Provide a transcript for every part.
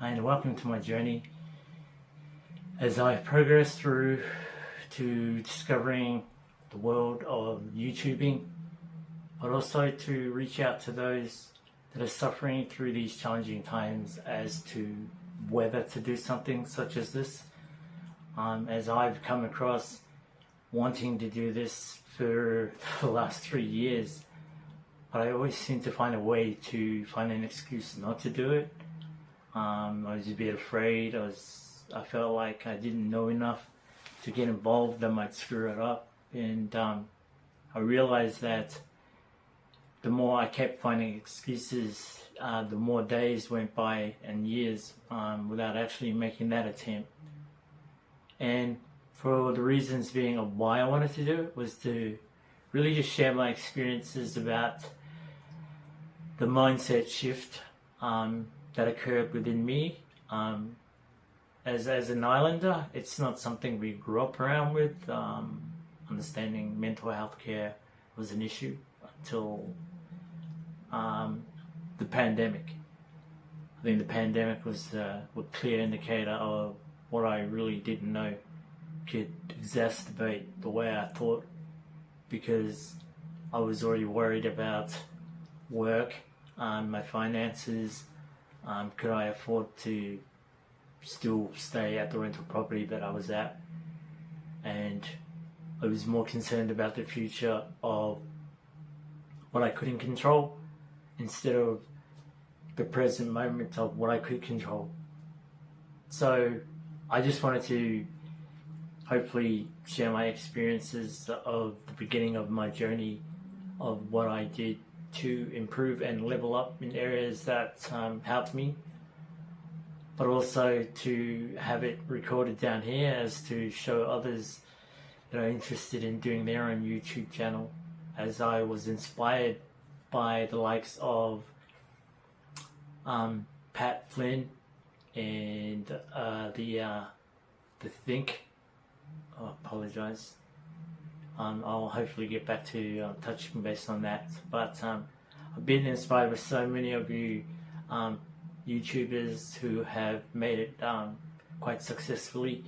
and welcome to my journey as I progress through to discovering the world of YouTubing, but also to reach out to those that are suffering through these challenging times as to whether to do something such as this. As I've come across wanting to do this for the last 3 years, but I always seem to find a way to find an excuse not to do it. I was a bit afraid. I felt like I didn't know enough to get involved. I might screw it up, and I realized that the more I kept finding excuses, the more days went by and years without actually making that attempt. And for the reasons being of why I wanted to do it was to really just share my experiences about the mindset shift that occurred within me. As an islander, it's not something we grew up around with. Understanding mental health care was an issue until the pandemic. I think the pandemic was a clear indicator of what I really didn't know could exacerbate the way I thought, because I was already worried about work, my finances. Could I afford to still stay at the rental property that I was at? And I was more concerned about the future of what I couldn't control instead of the present moment of what I could control. So I just wanted to hopefully share my experiences of the beginning of my journey of what I did to improve and level up in areas that helped me, but also to have it recorded down here as to show others that are interested in doing their own YouTube channel, as I was inspired by the likes of Pat Flynn and the Think. I apologize. I'll hopefully get back to touching base on that. But I've been inspired by so many of you YouTubers who have made it quite successfully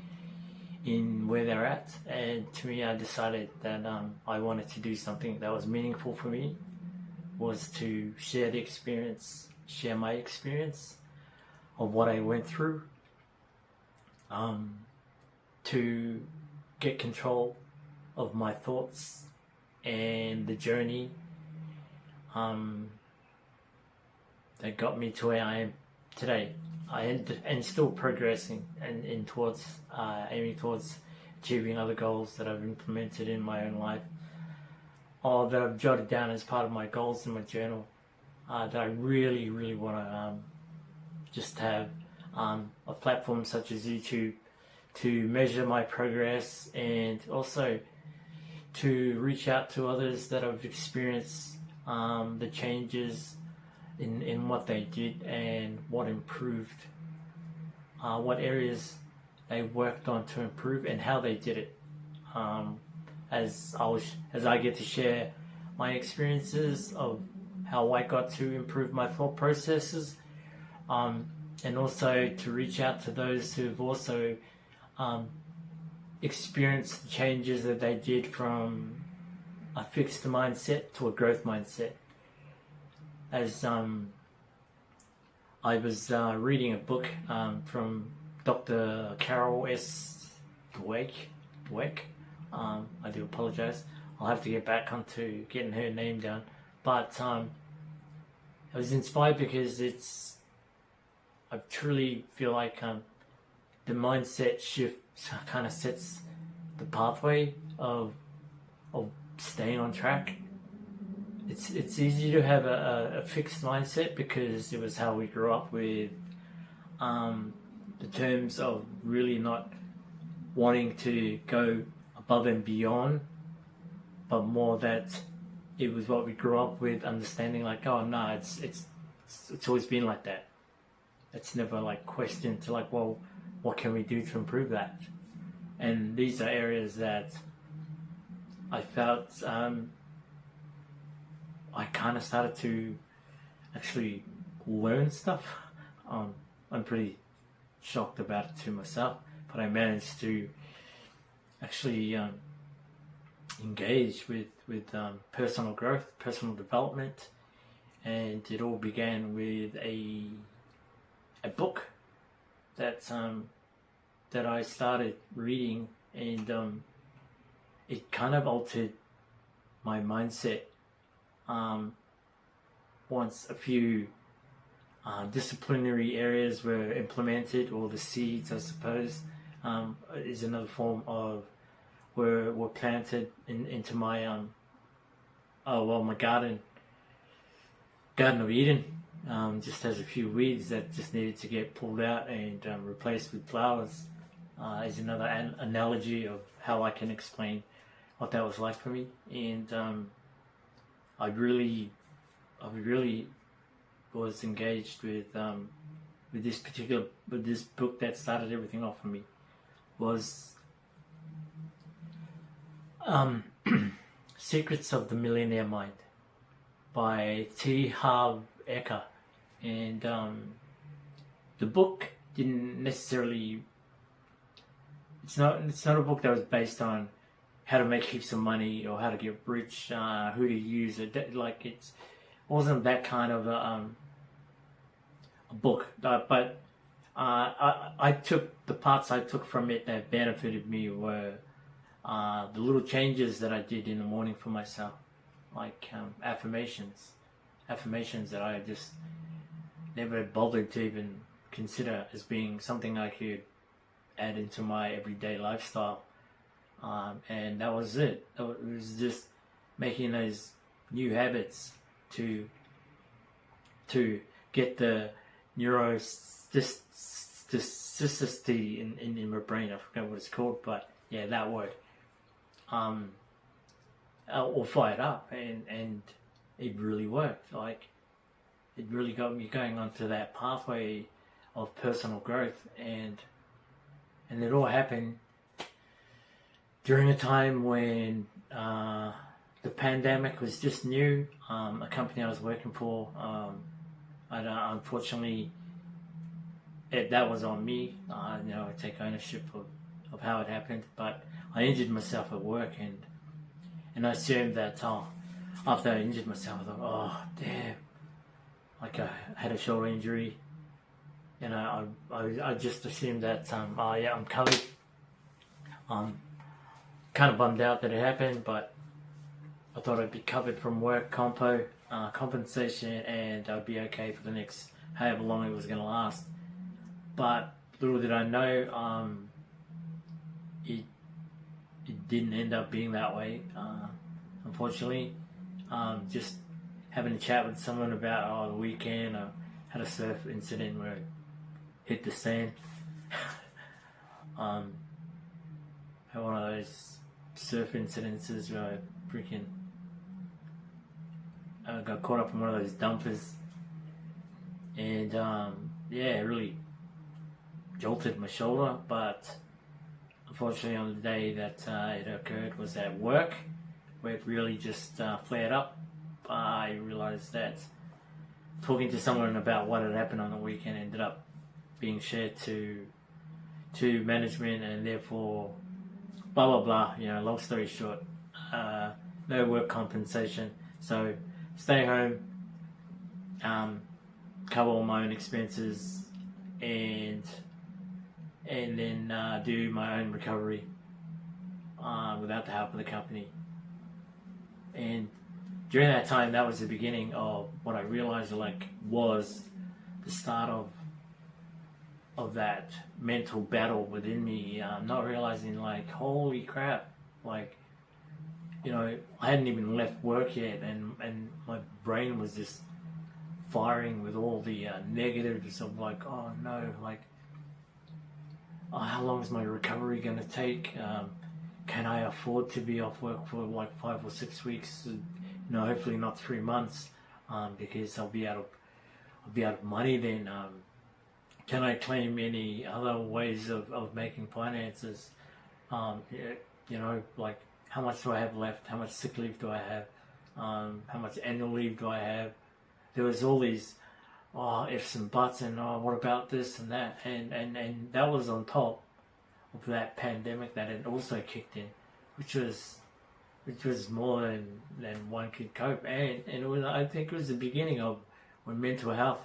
in where they're at. And to me, I decided that I wanted to do something that was meaningful for me, was to share my experience of what I went through, to get control of my thoughts and the journey that got me to where I am today. And still progressing and towards aiming towards achieving other goals that I've implemented in my own life, or that I've jotted down as part of my goals in my journal, that I really want to just have a platform such as YouTube to measure my progress, and also to reach out to others that have experienced the changes in what they did and what improved, what areas they worked on to improve and how they did it. As I get to share my experiences of how I got to improve my thought processes, and also to reach out to those who've also experienced the changes that they did from a fixed mindset to a growth mindset. As I was reading a book from Dr. Carol S. Dweck. I do apologize. I'll have to get back onto getting her name down. But I was inspired because I truly feel like the mindset shift kind of sets the pathway of staying on track. It's easy to have a fixed mindset because it was how we grew up with, the terms of really not wanting to go above and beyond, but more that it was what we grew up with, understanding like, oh no, it's always been like that. It's never like questioned to like, well, what can we do to improve that? And these are areas that I felt I kind of started to actually learn stuff. I'm pretty shocked about it to myself, but I managed to actually engage with personal growth, personal development, and it all began with a book that I started reading, and it kind of altered my mindset. Once a few disciplinary areas were implemented, or the seeds, I suppose, is another form of were planted into my my garden of Eden. Just has a few weeds that just needed to get pulled out and replaced with flowers. Is another analogy of how I can explain what that was like for me. And I really was engaged with this book that started everything off for me. Was Secrets of the Millionaire Mind by T. Harv Eker. And the book didn't necessarily, it's not a book that was based on how to make heaps of money or how to get rich, who to use it. Like, it wasn't that kind of a book, but I took the parts I took from it that benefited me were the little changes that I did in the morning for myself, like affirmations that I just never bothered to even consider as being something I could add into my everyday lifestyle. And that was it. It was just making those new habits to get the neuroplasticity in my brain. I forgot what it's called, but yeah, that word. All fired up, and it really worked. Like, it really got me going onto that pathway of personal growth, and it all happened during a time when the pandemic was just new. A company I was working for, unfortunately, that was on me. I take ownership of how it happened, but I injured myself at work, and I assumed that after I injured myself, I thought, oh damn, like I had a shoulder injury. I just assumed that I'm covered. Kind of bummed out that it happened, but I thought I'd be covered from work compensation, and I'd be okay for the next however long it was going to last. But little did I know, it didn't end up being that way. Unfortunately, just having a chat with someone about the weekend, I had a surf incident where it hit the sand. Had one of those surf incidences where I got caught up in one of those dumpers, and it really jolted my shoulder. But unfortunately, on the day that it occurred was at work, where it really just flared up. I realized that talking to someone about what had happened on the weekend ended up being shared to management, and therefore blah blah blah. Long story short, no work compensation, so stay home, cover all my own expenses, and then do my own recovery without the help of the company. And during that time, that was the beginning of what I realized was the start of that mental battle within me. Not realizing holy crap, I hadn't even left work yet, and my brain was just firing with all the negatives of oh no, how long is my recovery going to take? Can I afford to be off work for 5 or 6 weeks? Hopefully not 3 months, because I'll be out of money then. Can I claim any other ways of making finances? How much do I have left? How much sick leave do I have? How much annual leave do I have? There was all these oh, ifs and buts, and oh, what about this and that, and that was on top of that pandemic that had also kicked in, which was more than one could cope, and it was, I think it was the beginning of when mental health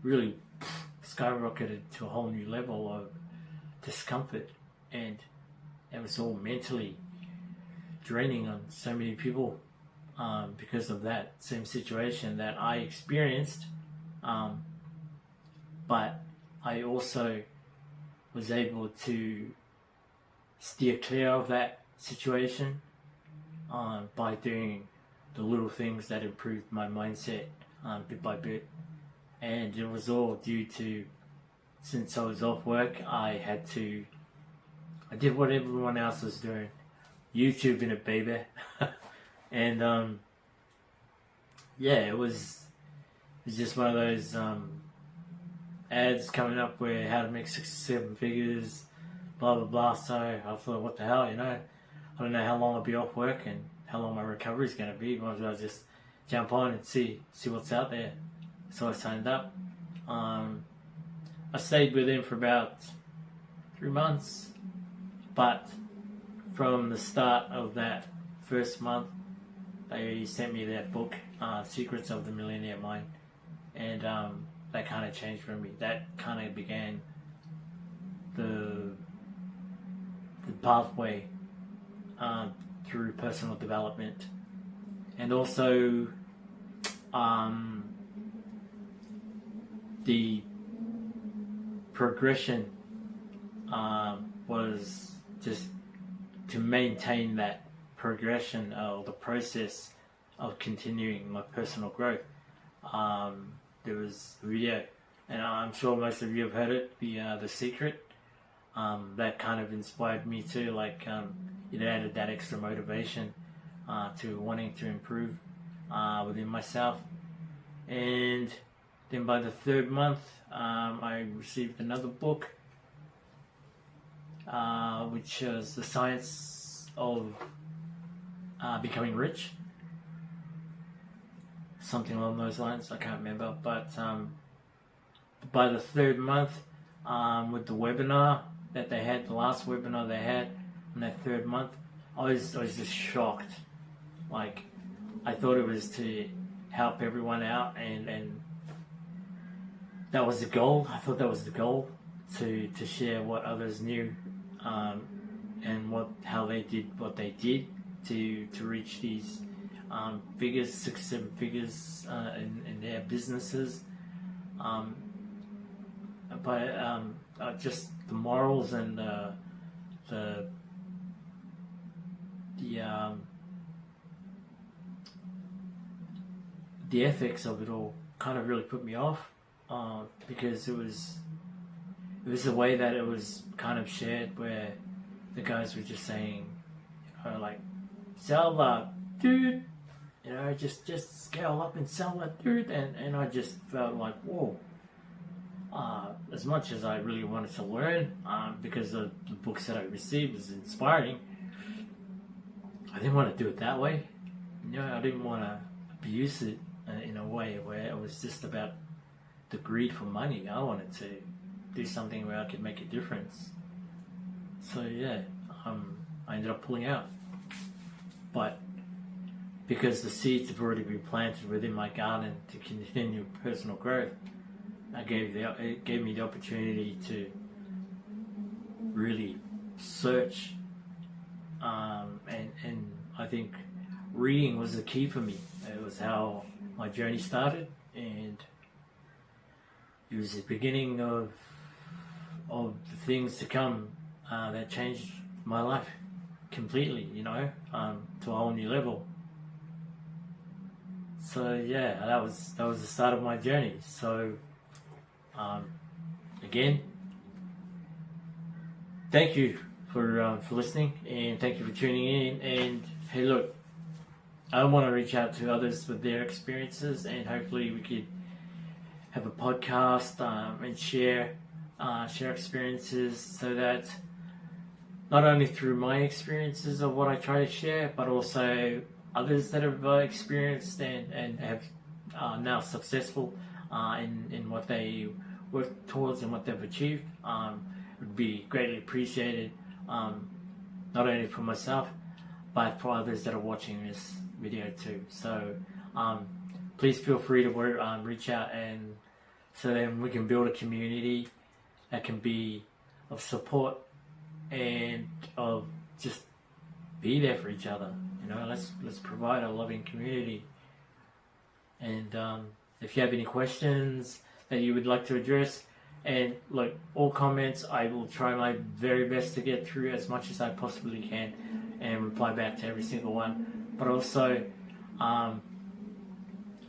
really skyrocketed to a whole new level of discomfort, and it was all mentally draining on so many people because of that same situation that I experienced. But I also was able to steer clear of that situation by doing the little things that improved my mindset bit by bit. And it was all due to, since I was off work, I did what everyone else was doing, YouTube in a baby. And yeah, it was just one of those ads coming up where how to make 6-7 figures, blah blah blah. So I thought, what the hell, you know, I don't know how long I'll be off work and how long my recovery is going to be. Might as well just jump on and see what's out there. So I signed up. I stayed with him for about 3 months, but from the start of that first month, they sent me that book, Secrets of the Millionaire Mind, and that kind of changed for me. That kind of began the pathway through personal development, and also the progression was just to maintain that progression or the process of continuing my personal growth. There was a video, and I'm sure most of you have heard it, the Secret. That kind of inspired me too, like it added that extra motivation to wanting to improve within myself. And then by the 3rd month, I received another book, which was The Science of Becoming Rich. Something along those lines, I can't remember. But by the 3rd month, with the webinar that they had, the last webinar they had in that 3rd month, I was just shocked. Like, I thought it was to help everyone out, and that was the goal. I thought that was the goal, to share what others knew, and how they did what they did to reach these figures, 6-7 figures in their businesses. But just the morals and the ethics of it all kind of really put me off, because it was the way that it was kind of shared, where the guys were just saying, like, sell that, dude, you know, just scale up and sell that, dude. And I just felt like, whoa. As much as I really wanted to learn, because the books that I received was inspiring, I didn't want to do it that way. You know, I didn't want to abuse it in a way where it was just about the greed for money. I wanted to do something where I could make a difference. So yeah, I ended up pulling out. But because the seeds have already been planted within my garden to continue personal growth, it gave me the opportunity to really search, and I think reading was the key for me. It was how my journey started, and it was the beginning of the things to come that changed my life completely, you know, to a whole new level. So yeah, that was the start of my journey. So again, thank you for listening, and thank you for tuning in. And hey, look, I want to reach out to others with their experiences, and hopefully we could have a podcast and share experiences, so that not only through my experiences of what I try to share, but also others that have experienced and have now successful in what they work towards and what they've achieved. Would be greatly appreciated, not only for myself, but for others that are watching this video too. So please feel free to reach out, and so then we can build a community that can be of support and of just be there for each other. You know, let's provide a loving community. And if you have any questions that you would like to address, and look, all comments, I will try my very best to get through as much as I possibly can and reply back to every single one. But also,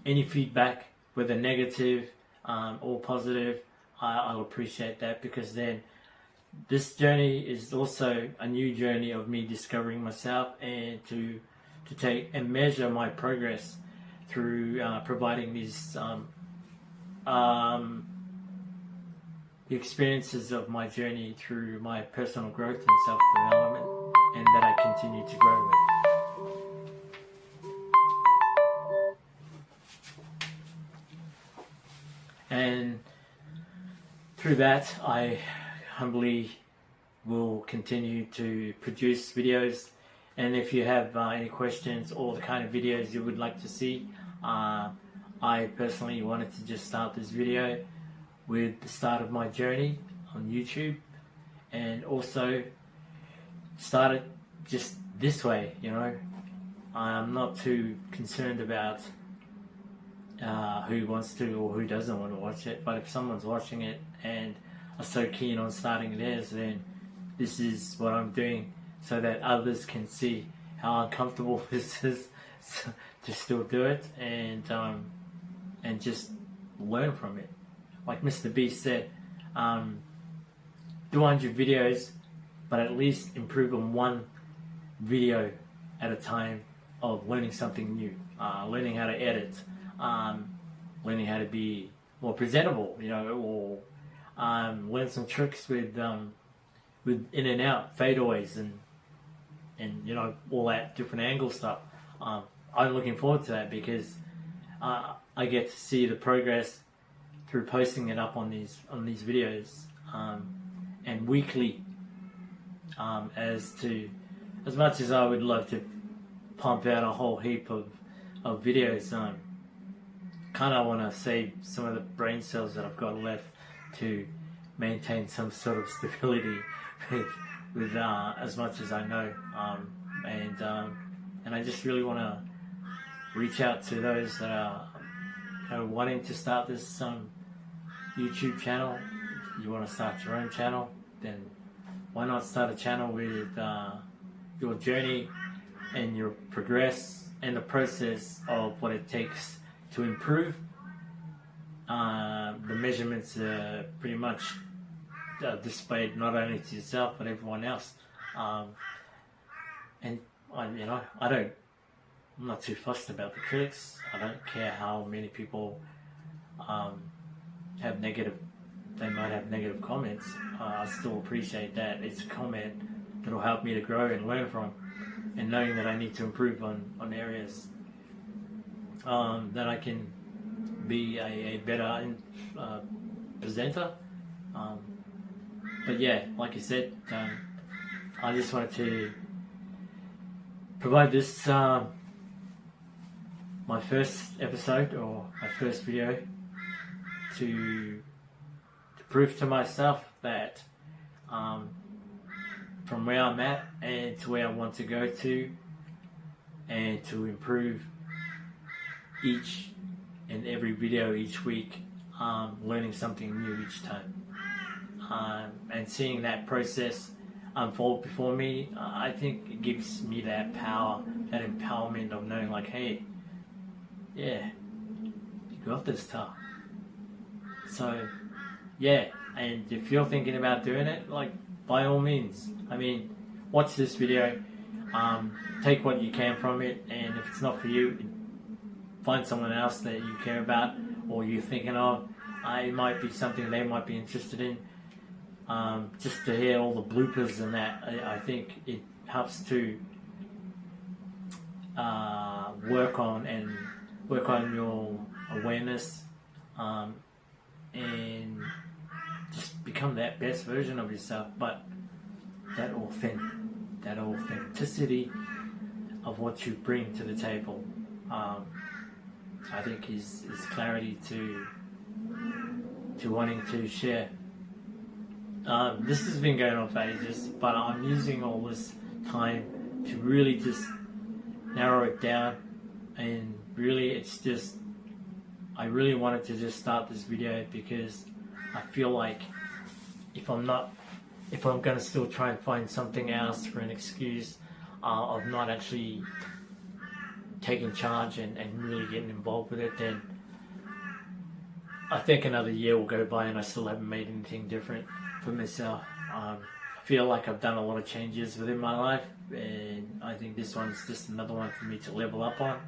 any feedback, whether negative or positive, I'll appreciate that, because then this journey is also a new journey of me discovering myself, and to take and measure my progress through providing these the experiences of my journey through my personal growth and self-development, and that I continue to grow with. And through that, I humbly will continue to produce videos. And if you have any questions or the kind of videos you would like to see, I personally wanted to just start this video with the start of my journey on YouTube, and also start it just this way. You know, I'm not too concerned about who wants to or who doesn't want to watch it, but if someone's watching it and are so keen on starting theirs, then this is what I'm doing, so that others can see how uncomfortable this is to still do it, and just learn from it. Like Mr. Beast said, do 100 videos, but at least improve on one video at a time of learning something new, learning how to edit, learning how to be more presentable, you know, or learn some tricks with in and out fadeaways and you know, all that different angle stuff. I'm looking forward to that, because I get to see the progress through posting it up on these videos, and weekly, as much as I would love to pump out a whole heap of videos, kind of want to save some of the brain cells that I've got left to maintain some sort of stability with as much as I know, and I just really want to reach out to those that are, you know, wanting to start this YouTube channel. If you want to start your own channel, then why not start a channel with your journey and your progress and the process of what it takes to improve. The measurements are pretty much displayed not only to yourself but everyone else, and you know, I'm not too fussed about the critics. I don't care how many people have negative, they might have negative comments. I still appreciate that. It's a comment that'll help me to grow and learn from, and knowing that I need to improve on areas that I can be a better presenter. But yeah, like I said, I just wanted to provide this my first episode, or my first video, to prove to myself that from where I'm at and to where I want to go to, and to improve each and every video each week, learning something new each time, and seeing that process unfold before me. I think it gives me that power, that empowerment of knowing, like, hey, yeah, you got this stuff. So yeah, and if you're thinking about doing it, like, by all means, I mean, watch this video, take what you can from it, and if it's not for you, find someone else that you care about or you're thinking of. It might be something they might be interested in. Just to hear all the bloopers and that, I think it helps to work on your awareness and just become that best version of yourself. But that authenticity of what you bring to the table, I think is clarity to wanting to share. This has been going on for ages, but I'm using all this time to really just narrow it down, and really it's just, I really wanted to just start this video because I feel like if I'm going to still try and find something else for an excuse of not actually taking charge and really getting involved with it, then I think another year will go by and I still haven't made anything different for myself. I feel like I've done a lot of changes within my life, and I think this one's just another one for me to level up on,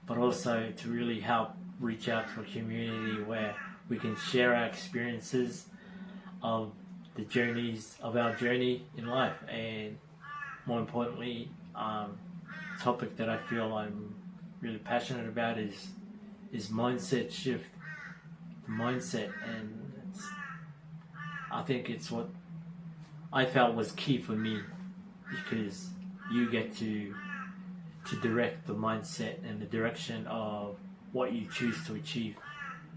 but also to really help reach out to a community where we can share our experiences of the journeys of our journey in life, and more importantly, topic that I feel I'm really passionate about is mindset shift. The mindset, and I think it's what I felt was key for me, because you get to direct the mindset and the direction of what you choose to achieve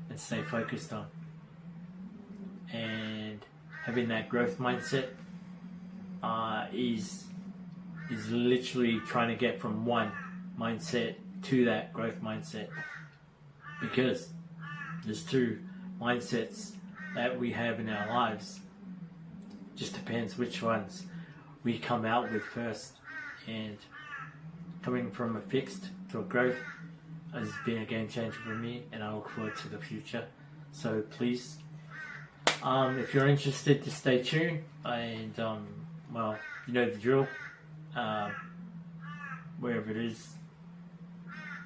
and stay focused on. And having that growth mindset is literally trying to get from one mindset to that growth mindset, because there's two mindsets that we have in our lives. Just depends which ones we come out with first, and coming from a fixed to a growth has been a game changer for me, and I look forward to the future. So please, if you're interested, to stay tuned, and well, you know the drill. Wherever it is,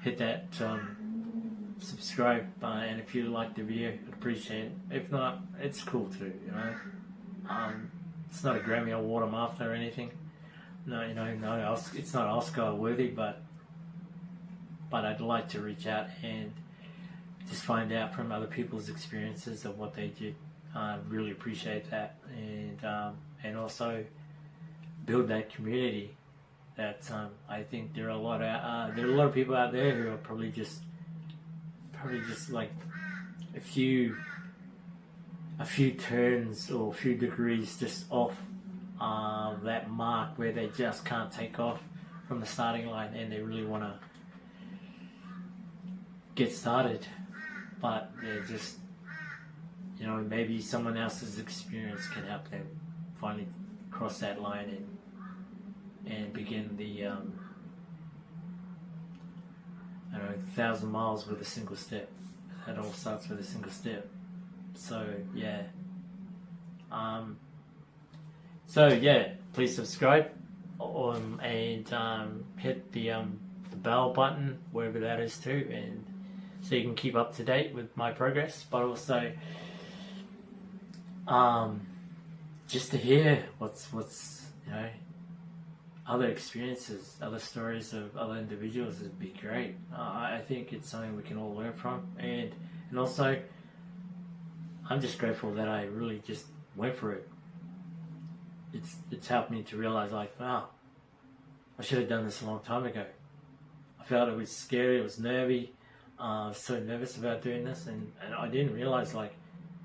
hit that subscribe, and if you like the video, I'd appreciate it. If not, it's cool too, you know. It's not a Grammy Award I'm after or anything. No, you know, no, it's not Oscar worthy, but I'd like to reach out and just find out from other people's experiences of what they did. Really appreciate that, and also build that community. That I think there are a lot of people out there who are probably just like a few turns or a few degrees just off that mark where they just can't take off from the starting line, and they really want to get started, but they're just, you know, maybe someone else's experience can help them finally cross that line and begin the 1,000 miles with a single step. That all starts with a single step. So yeah, please subscribe, and hit the bell button wherever that is too, and so you can keep up to date with my progress, but also just to hear what's you know, other experiences, other stories of other individuals would be great. I think it's something we can all learn from, and also I'm just grateful that I really just went for it. It's helped me to realize, like, wow, I should have done this a long time ago. I felt it was scary, it was nervy, I was so nervous about doing this, and I didn't realize, like,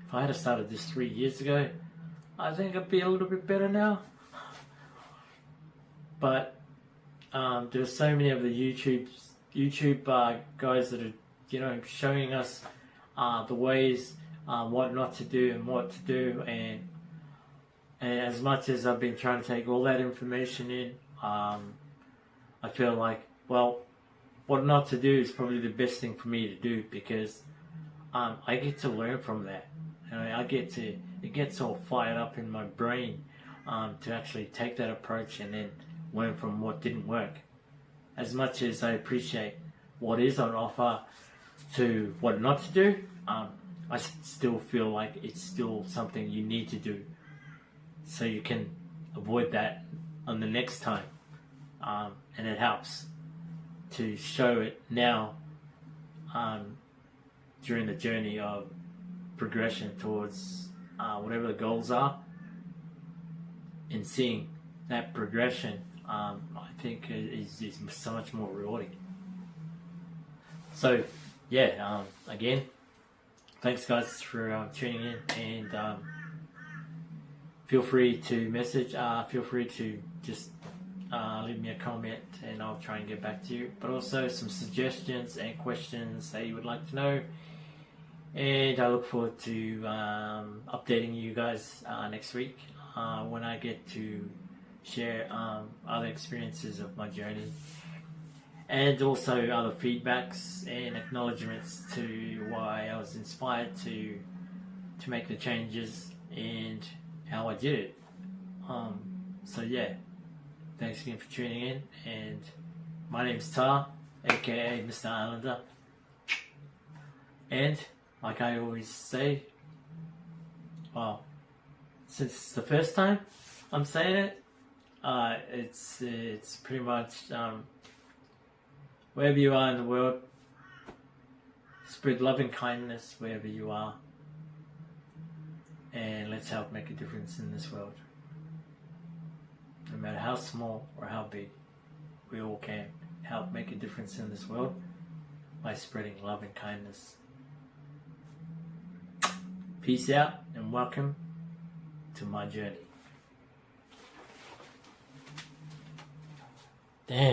if I had started this 3 years ago, I think I'd be a little bit better now. But there's so many of the YouTube guys that are, you know, showing us the ways, what not to do and what to do, and as much as I've been trying to take all that information in, I feel like, well, what not to do is probably the best thing for me to do, because I get to learn from that. You know, it gets all fired up in my brain to actually take that approach and then learn from what didn't work. As much as I appreciate what is on offer to what not to do, I still feel like it's still something you need to do, so you can avoid that on the next time. And it helps to show it now during the journey of progression towards whatever the goals are, and seeing that progression, I think is so much more rewarding. So yeah, again, thanks guys for tuning in, and feel free to message, feel free to just leave me a comment and I'll try and get back to you, but also some suggestions and questions that you would like to know, and I look forward to updating you guys next week when I get to share other experiences of my journey, and also other feedbacks and acknowledgements to why I was inspired to make the changes and how I did it. So yeah, thanks again for tuning in, and my name's Tar, aka Mr. Islander, and like I always say, well, since it's the first time I'm saying it, it's pretty much wherever you are in the world, spread love and kindness wherever you are, and let's help make a difference in this world. No matter how small or how big, we all can help make a difference in this world by spreading love and kindness. Peace out and welcome to my journey. Damn.